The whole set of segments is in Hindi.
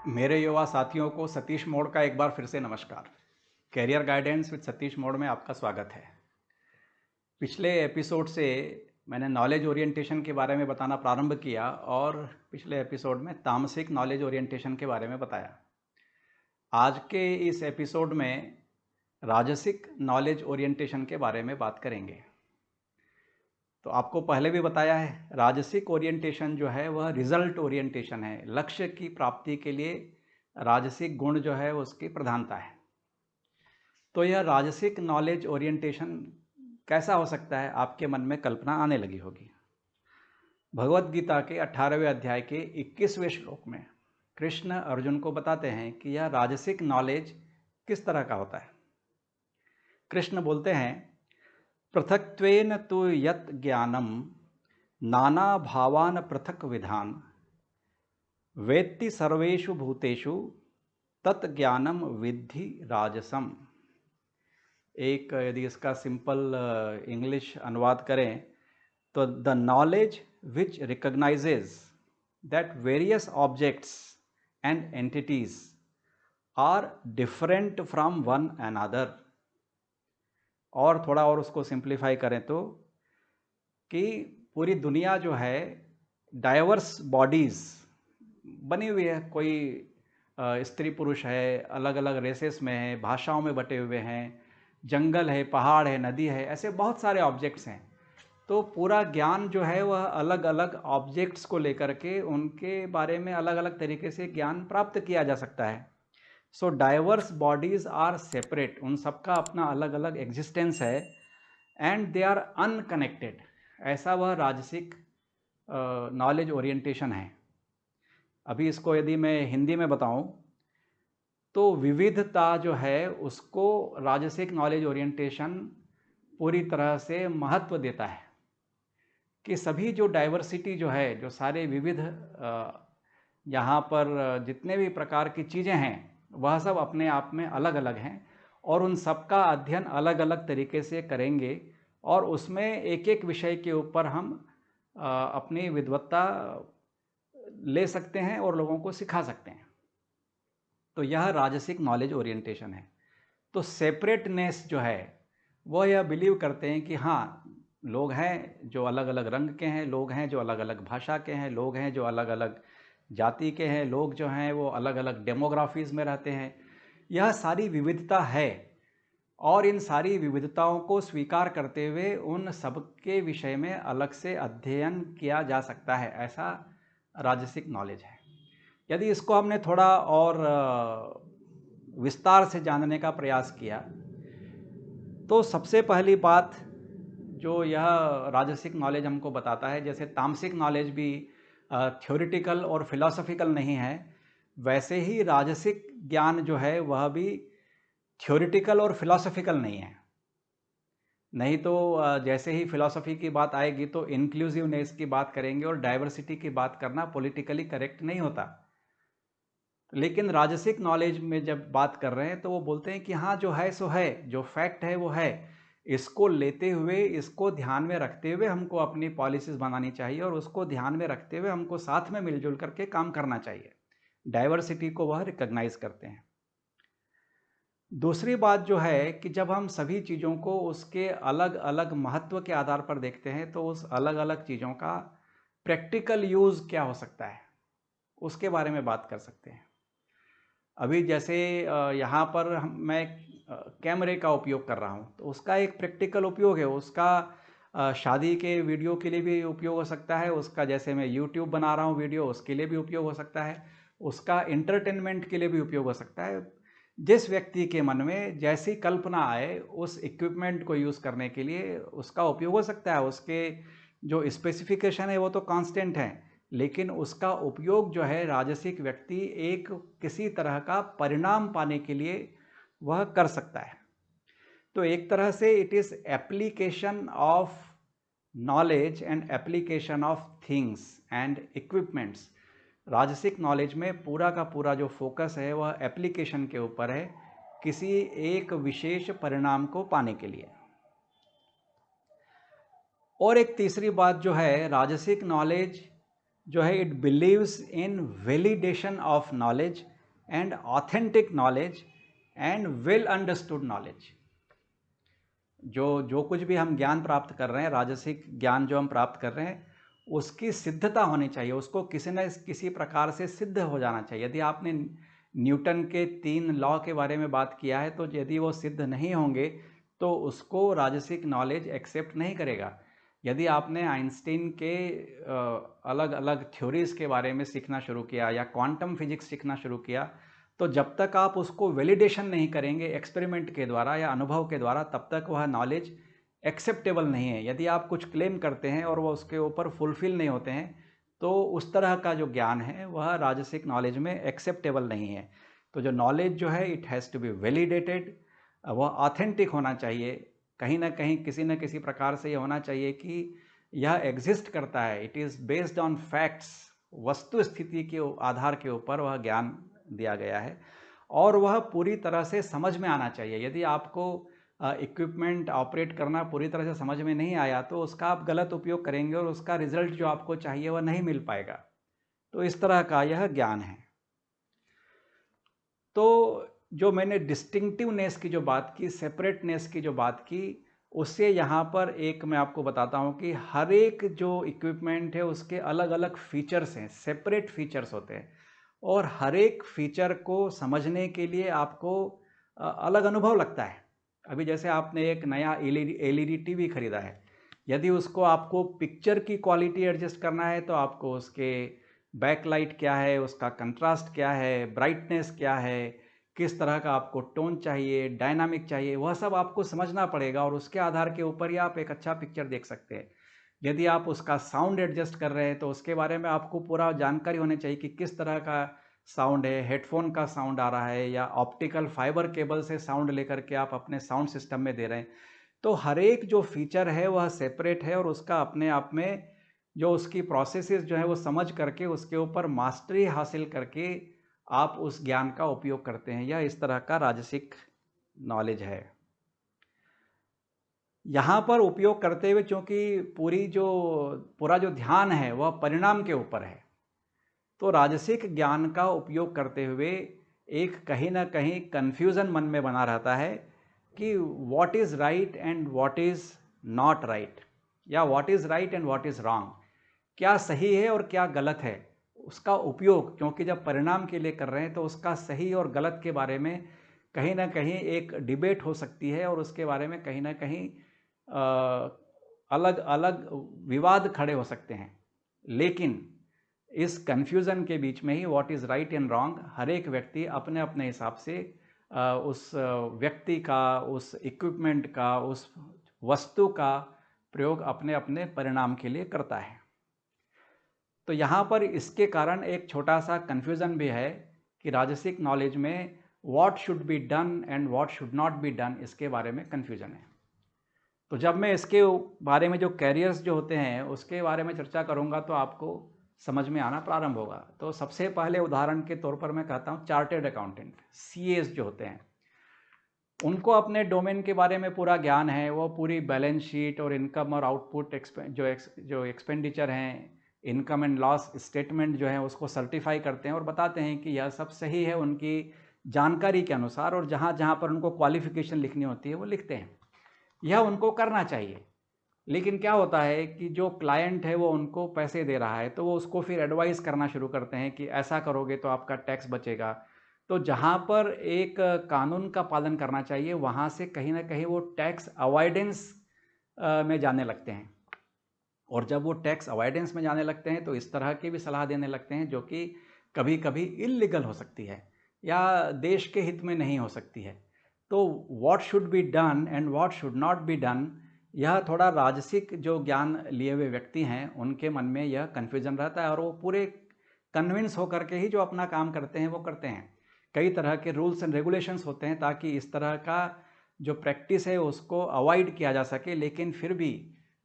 मेरे युवा साथियों को सतीश मोड़ का एक बार फिर से नमस्कार। कैरियर गाइडेंस विद सतीश मोड़ में आपका स्वागत है। पिछले एपिसोड से मैंने नॉलेज ओरिएंटेशन के बारे में बताना प्रारंभ किया और पिछले एपिसोड में तामसिक नॉलेज ओरिएंटेशन के बारे में बताया। आज के इस एपिसोड में राजसिक नॉलेज ओरिएंटेशन के बारे में बात करेंगे। तो आपको पहले भी बताया है, राजसिक ओरिएंटेशन जो है वह रिजल्ट ओरिएंटेशन है। लक्ष्य की प्राप्ति के लिए राजसिक गुण जो है उसकी प्रधानता है। तो यह राजसिक नॉलेज ओरिएंटेशन कैसा हो सकता है, आपके मन में कल्पना आने लगी होगी। भगवत गीता के 18वें अध्याय के 21वें श्लोक में कृष्ण अर्जुन को बताते हैं कि यह राजसिक नॉलेज किस तरह का होता है। कृष्ण बोलते हैं, पृथक्त्वेन तु यत् ज्ञानम नाना भावान पृथक विधान वेत्ति सर्वेषु भूतेषु तत् ज्ञानम विद्धि राजसम। एक यदि इसका सिंपल इंग्लिश अनुवाद करें तो the knowledge which recognises that various objects and entities are different from one another. और थोड़ा और उसको सिंप्लीफाई करें तो कि पूरी दुनिया जो है डाइवर्स बॉडीज़ बनी हुई है। कोई स्त्री पुरुष है, अलग अलग रेसेस में है, भाषाओं में बटे हुए हैं, जंगल है, पहाड़ है, नदी है, ऐसे बहुत सारे ऑब्जेक्ट्स हैं। तो पूरा ज्ञान जो है वह अलग अलग ऑब्जेक्ट्स को लेकर के उनके बारे में अलग अलग तरीके से ज्ञान प्राप्त किया जा सकता है। सो डाइवर्स बॉडीज आर सेपरेट, उन सबका अपना अलग अलग एग्जिस्टेंस है एंड दे आर अनकनेक्टेड। ऐसा वह राजसिक नॉलेज ओरिएंटेशन है। अभी इसको यदि मैं हिंदी में बताऊं तो विविधता जो है उसको राजसिक नॉलेज ओरिएंटेशन पूरी तरह से महत्व देता है कि सभी जो डाइवर्सिटी जो है, जो सारे विविध यहाँ पर जितने भी प्रकार की चीज़ें हैं वह सब अपने आप में अलग अलग हैं और उन सब का अध्ययन अलग अलग तरीके से करेंगे और उसमें एक एक विषय के ऊपर हम अपनी विद्वत्ता ले सकते हैं और लोगों को सिखा सकते हैं। तो यह राजसिक नॉलेज ओरिएंटेशन है। तो सेपरेटनेस जो है वह यह बिलीव करते हैं कि हाँ, लोग हैं जो अलग अलग रंग के हैं, लोग हैं जो अलग अलग भाषा के हैं, लोग हैं जो अलग अलग जाति के हैं, लोग जो हैं वो अलग अलग डेमोग्राफीज़ में रहते हैं। यह सारी विविधता है और इन सारी विविधताओं को स्वीकार करते हुए उन सबके विषय में अलग से अध्ययन किया जा सकता है। ऐसा राजसिक नॉलेज है। यदि इसको हमने थोड़ा और विस्तार से जानने का प्रयास किया तो सबसे पहली बात जो यह राजसिक नॉलेज हमको बताता है, जैसे तामसिक नॉलेज भी थ्योरेटिकल और फिलॉसफिकल नहीं है, वैसे ही राजसिक ज्ञान जो है वह भी थ्योरेटिकल और फिलॉसफिकल नहीं है। नहीं तो जैसे ही फिलॉसफी की बात आएगी तो इंक्लूसिवनेस की बात करेंगे और डाइवर्सिटी की बात करना पॉलिटिकली करेक्ट नहीं होता। लेकिन राजसिक नॉलेज में जब बात कर रहे हैं तो वो बोलते हैं कि हाँ, जो है सो है, जो फैक्ट है वो है। इसको लेते हुए, इसको ध्यान में रखते हुए हमको अपनी पॉलिसीज़ बनानी चाहिए और उसको ध्यान में रखते हुए हमको साथ में मिलजुल करके काम करना चाहिए। डाइवर्सिटी को वह रिकॉग्नाइज करते हैं। दूसरी बात जो है कि जब हम सभी चीज़ों को उसके अलग अलग महत्व के आधार पर देखते हैं तो उस अलग अलग चीज़ों का प्रैक्टिकल यूज़ क्या हो सकता है, उसके बारे में बात कर सकते हैं। अभी जैसे यहाँ पर मैं कैमरे का उपयोग कर रहा हूँ तो उसका एक प्रैक्टिकल उपयोग है। उसका शादी के वीडियो के लिए भी उपयोग हो सकता है, उसका जैसे मैं यूट्यूब बना रहा हूँ वीडियो, उसके लिए भी उपयोग हो सकता है, उसका एंटरटेनमेंट के लिए भी उपयोग हो सकता है। जिस व्यक्ति के मन में जैसी कल्पना आए उस इक्विपमेंट को यूज़ करने के लिए उसका उपयोग हो सकता है। उसके जो स्पेसिफिकेशन है वो तो कांस्टेंट है, लेकिन उसका उपयोग जो है राजसिक व्यक्ति एक किसी तरह का परिणाम पाने के लिए वह कर सकता है। तो एक तरह से it is application of knowledge and application of things and equipments. राजसिक नॉलेज में पूरा का पूरा जो फोकस है वह एप्लीकेशन के ऊपर है, किसी एक विशेष परिणाम को पाने के लिए। और एक तीसरी बात जो है, राजसिक नॉलेज जो है it believes in validation of knowledge and authentic knowledge and well understood knowledge. जो कुछ भी हम ज्ञान प्राप्त कर रहे हैं, राजसिक ज्ञान जो हम प्राप्त कर रहे हैं, उसकी सिद्धता होनी चाहिए, उसको किसी न किसी प्रकार से सिद्ध हो जाना चाहिए। यदि आपने न्यूटन के 3 लॉ के बारे में बात किया है, तो यदि वो सिद्ध नहीं होंगे तो उसको राजसिक नॉलेज एक्सेप्ट नहीं करेगा। यदि आपने आइंस्टीन के अलग अलग थ्योरीज के बारे में सीखना शुरू किया या क्वांटम फिजिक्स सीखना शुरू किया, तो जब तक आप उसको वैलिडेशन नहीं करेंगे एक्सपेरिमेंट के द्वारा या अनुभव के द्वारा, तब तक वह नॉलेज एक्सेप्टेबल नहीं है। यदि आप कुछ क्लेम करते हैं और वो उसके ऊपर फुलफिल नहीं होते हैं, तो उस तरह का जो ज्ञान है वह राजसिक नॉलेज में एक्सेप्टेबल नहीं है। तो जो नॉलेज जो है, it has to be validated, वह ऑथेंटिक होना चाहिए। कहीं ना कहीं किसी न किसी प्रकार से ये होना चाहिए कि यह एग्जिस्ट करता है, it is based on facts, वस्तु स्थिति के आधार के ऊपर वह ज्ञान दिया गया है, और वह पूरी तरह से समझ में आना चाहिए। यदि आपको इक्विपमेंट ऑपरेट करना पूरी तरह से समझ में नहीं आया, तो उसका आप गलत उपयोग करेंगे और उसका रिजल्ट जो आपको चाहिए वह नहीं मिल पाएगा। तो इस तरह का यह ज्ञान है। तो जो मैंने डिस्टिंक्टिवनेस की जो बात की, सेपरेटनेस की जो बात की, उससे यहाँ पर एक मैं आपको बताता हूँ कि हर एक जो इक्विपमेंट है उसके अलग अलग फीचर्स हैं, सेपरेट फीचर्स होते हैं, और हर एक फीचर को समझने के लिए आपको अलग अनुभव लगता है। अभी जैसे आपने एक नया एलईडी टीवी खरीदा है, यदि उसको आपको पिक्चर की क्वालिटी एडजस्ट करना है, तो आपको उसके बैकलाइट क्या है, उसका कंट्रास्ट क्या है, ब्राइटनेस क्या है, किस तरह का आपको टोन चाहिए, डायनामिक चाहिए, वह सब आपको समझना पड़ेगा, और उसके आधार के ऊपर ही आप एक अच्छा पिक्चर देख सकते हैं। यदि आप उसका साउंड एडजस्ट कर रहे हैं, तो उसके बारे में आपको पूरा जानकारी होनी चाहिए कि किस तरह का साउंड है, हेडफोन का साउंड आ रहा है या ऑप्टिकल फाइबर केबल से साउंड लेकर के आप अपने साउंड सिस्टम में दे रहे हैं। तो हर एक जो फीचर है वह सेपरेट है, और उसका अपने आप में जो उसकी प्रोसेसेस जो है वो समझ करके उसके ऊपर मास्टरी हासिल करके आप उस ज्ञान का उपयोग करते हैं। यह इस तरह का राजसिक नॉलेज है। यहाँ पर उपयोग करते हुए, चूँकि पूरा जो ध्यान है वह परिणाम के ऊपर है, तो राजसिक ज्ञान का उपयोग करते हुए एक कहीं ना कहीं कन्फ्यूज़न मन में बना रहता है कि what is right and what is not right, या what is right and what is wrong, क्या सही है और क्या गलत है। उसका उपयोग, क्योंकि जब परिणाम के लिए कर रहे हैं, तो उसका सही और गलत के बारे में कहीं ना कहीं एक डिबेट हो सकती है, और उसके बारे में कहीं ना कहीं अलग अलग विवाद खड़े हो सकते हैं। लेकिन इस कन्फ्यूज़न के बीच में ही what is right and wrong, हर एक व्यक्ति अपने अपने हिसाब से उस व्यक्ति का, उस इक्विपमेंट का, उस वस्तु का प्रयोग अपने अपने परिणाम के लिए करता है। तो यहाँ पर इसके कारण एक छोटा सा कन्फ्यूज़न भी है कि राजसिक नॉलेज में what should be done and what should not be done, इसके बारे में कन्फ्यूज़न है। तो जब मैं इसके बारे में जो कैरियर्स जो होते हैं उसके बारे में चर्चा करूँगा, तो आपको समझ में आना प्रारंभ होगा। तो सबसे पहले उदाहरण के तौर पर मैं कहता हूँ चार्टेड अकाउंटेंट, सीएस जो होते हैं, उनको अपने डोमेन के बारे में पूरा ज्ञान है। वो पूरी बैलेंस शीट और इनकम और आउटपुट जो एक्सपेंडिचर हैं, इनकम एंड लॉस स्टेटमेंट जो है उसको सर्टिफाई करते हैं और बताते हैं कि यह सब सही है उनकी जानकारी के अनुसार, और जहाँ जहाँ पर उनको क्वालिफिकेशन लिखनी होती है वो लिखते हैं। यह उनको करना चाहिए। लेकिन क्या होता है कि जो क्लाइंट है वो उनको पैसे दे रहा है, तो वो उसको फिर एडवाइस करना शुरू करते हैं कि ऐसा करोगे तो आपका टैक्स बचेगा। तो जहाँ पर एक कानून का पालन करना चाहिए, वहाँ से कहीं ना कहीं वो टैक्स अवॉइडेंस में जाने लगते हैं। और जब वो टैक्स अवॉइडेंस में जाने लगते हैं, तो इस तरह की भी सलाह देने लगते हैं जो कि कभी कभी इल्लीगल हो सकती है या देश के हित में नहीं हो सकती है। तो what should be done and what should not be done, यह थोड़ा राजसिक जो ज्ञान लिए हुए व्यक्ति हैं उनके मन में यह कन्फ्यूजन रहता है, और वो पूरे कन्विंस होकर के ही जो अपना काम करते हैं वो करते हैं। कई तरह के रूल्स एंड रेगुलेशंस होते हैं ताकि इस तरह का जो प्रैक्टिस है उसको अवॉइड किया जा सके। लेकिन फिर भी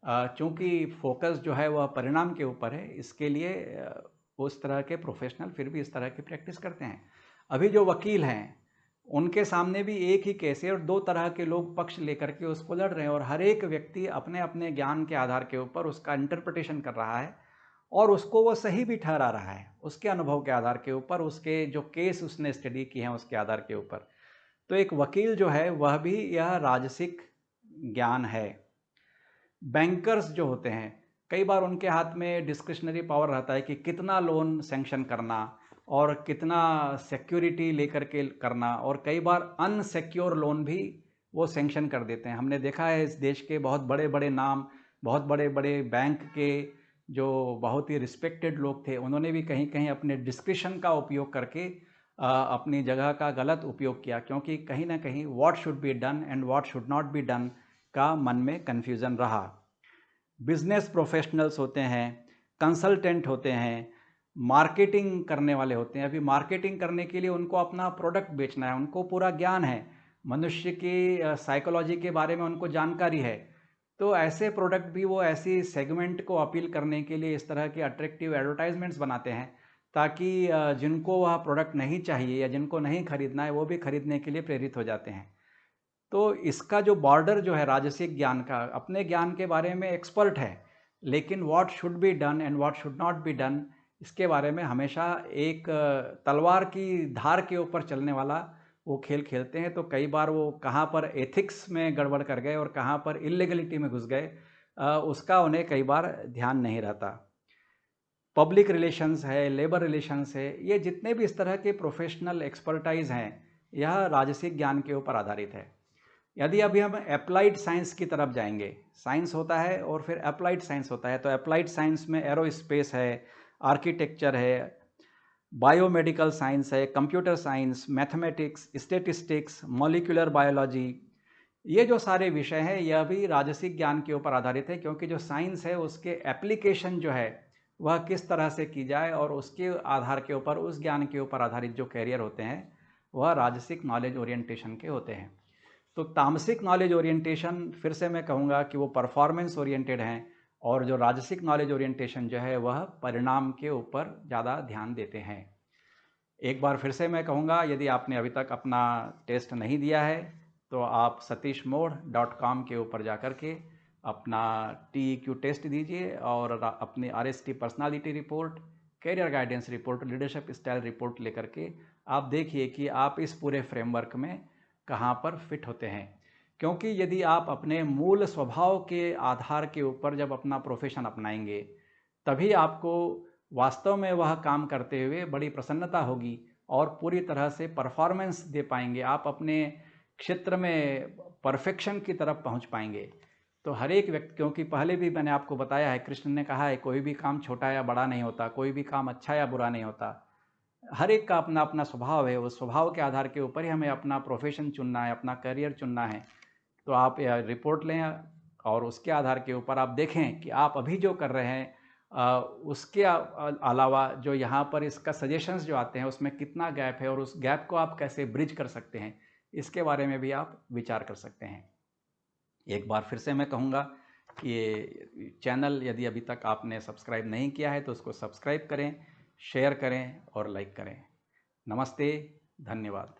चूँकि फोकस जो है वह परिणाम के ऊपर है, इसके लिए उस तरह के प्रोफेशनल फिर भी इस तरह की प्रैक्टिस करते हैं। अभी जो वकील हैं उनके सामने भी एक ही केस है और दो तरह के लोग पक्ष लेकर के उसको लड़ रहे हैं, और हर एक व्यक्ति अपने अपने ज्ञान के आधार के ऊपर उसका इंटरप्रिटेशन कर रहा है और उसको वो सही भी ठहरा रहा है उसके अनुभव के आधार के ऊपर, उसके जो केस उसने स्टडी किए हैं उसके आधार के ऊपर। तो एक वकील जो है वह भी यह राजसिक ज्ञान है। बैंकर्स जो होते हैं, कई बार उनके हाथ में डिस्क्रिशनरी पावर रहता है कि कितना लोन सैंक्शन करना और कितना सिक्योरिटी लेकर के करना, और कई बार अनसिक्योर लोन भी वो सैंक्शन कर देते हैं। हमने देखा है इस देश के बहुत बड़े बड़े नाम, बहुत बड़े बड़े बैंक के जो बहुत ही रिस्पेक्टेड लोग थे, उन्होंने भी कहीं कहीं अपने डिस्क्रिशन का उपयोग करके अपनी जगह का गलत उपयोग किया, क्योंकि कहीं ना कहीं what should be done and what should not be done का मन में कन्फ्यूज़न रहा। बिजनेस प्रोफेशनल्स होते हैं, कंसल्टेंट होते हैं, मार्केटिंग करने वाले होते हैं। अभी मार्केटिंग करने के लिए उनको अपना प्रोडक्ट बेचना है, उनको पूरा ज्ञान है, मनुष्य की साइकोलॉजी के बारे में उनको जानकारी है। तो ऐसे प्रोडक्ट भी वो ऐसी सेगमेंट को अपील करने के लिए इस तरह के अट्रैक्टिव एडवर्टाइजमेंट्स बनाते हैं, ताकि जिनको वह प्रोडक्ट नहीं चाहिए या जिनको नहीं खरीदना है वो भी खरीदने के लिए प्रेरित हो जाते हैं। तो इसका जो बॉर्डर जो है राजसिक ज्ञान का, अपने ज्ञान के बारे में एक्सपर्ट है, लेकिन what should be done and what should not be done, इसके बारे में हमेशा एक तलवार की धार के ऊपर चलने वाला वो खेल खेलते हैं। तो कई बार वो कहाँ पर एथिक्स में गड़बड़ कर गए और कहाँ पर इलीगलिटी में घुस गए, उसका उन्हें कई बार ध्यान नहीं रहता। पब्लिक रिलेशंस है, लेबर रिलेशंस है, ये जितने भी इस तरह के प्रोफेशनल एक्सपर्टाइज हैं, यह राजसिक ज्ञान के ऊपर आधारित है। यदि अभी हम अप्लाइड साइंस की तरफ जाएंगे, साइंस होता है और फिर अप्लाइड साइंस होता है, तो अप्लाइड साइंस में एरोस्पेस है, आर्किटेक्चर है, बायोमेडिकल साइंस है, computer science, mathematics, statistics, molecular biology, ये जो सारे विषय हैं यह भी राजसिक ज्ञान के ऊपर आधारित है, क्योंकि जो साइंस है उसके एप्लीकेशन जो है वह किस तरह से की जाए और उसके आधार के ऊपर, उस ज्ञान के ऊपर आधारित जो कैरियर होते हैं वह राजसिक नॉलेज ओरिएंटेशन के होते हैं। तो तामसिक नॉलेज ओरिएंटेशन फिर से मैं कहूँगा कि वो परफॉर्मेंस ओरिएंटेड हैं, और जो राजसिक नॉलेज ओरिएंटेशन जो है वह परिणाम के ऊपर ज़्यादा ध्यान देते हैं। एक बार फिर से मैं कहूँगा, यदि आपने अभी तक अपना टेस्ट नहीं दिया है तो आप satishmode.com के ऊपर जा कर के अपना TEQ टेस्ट दीजिए और अपनी RST personality report, career guidance report, leadership style report लेकर के आप देखिए कि आप इस पूरे फ्रेमवर्क में कहाँ पर फिट होते हैं। क्योंकि यदि आप अपने मूल स्वभाव के आधार के ऊपर जब अपना प्रोफेशन अपनाएंगे, तभी आपको वास्तव में वह काम करते हुए बड़ी प्रसन्नता होगी और पूरी तरह से परफॉर्मेंस दे पाएंगे। आप अपने क्षेत्र में परफेक्शन की तरफ पहुंच पाएंगे। तो हर एक व्यक्ति, क्योंकि पहले भी मैंने आपको बताया है, कृष्ण ने कहा है कोई भी काम छोटा या बड़ा नहीं होता, कोई भी काम अच्छा या बुरा नहीं होता, हर एक का अपना अपना स्वभाव है। उस स्वभाव के आधार के ऊपर ही हमें अपना प्रोफेशन चुनना है, अपना करियर चुनना है। तो आप यह रिपोर्ट लें और उसके आधार के ऊपर आप देखें कि आप अभी जो कर रहे हैं उसके अलावा जो यहाँ पर इसका सजेशंस जो आते हैं उसमें कितना गैप है और उस गैप को आप कैसे ब्रिज कर सकते हैं, इसके बारे में भी आप विचार कर सकते हैं। एक बार फिर से मैं कहूँगा कि ये चैनल यदि अभी तक आपने सब्सक्राइब नहीं किया है तो उसको सब्सक्राइब करें, शेयर करें और लाइक करें। नमस्ते, धन्यवाद।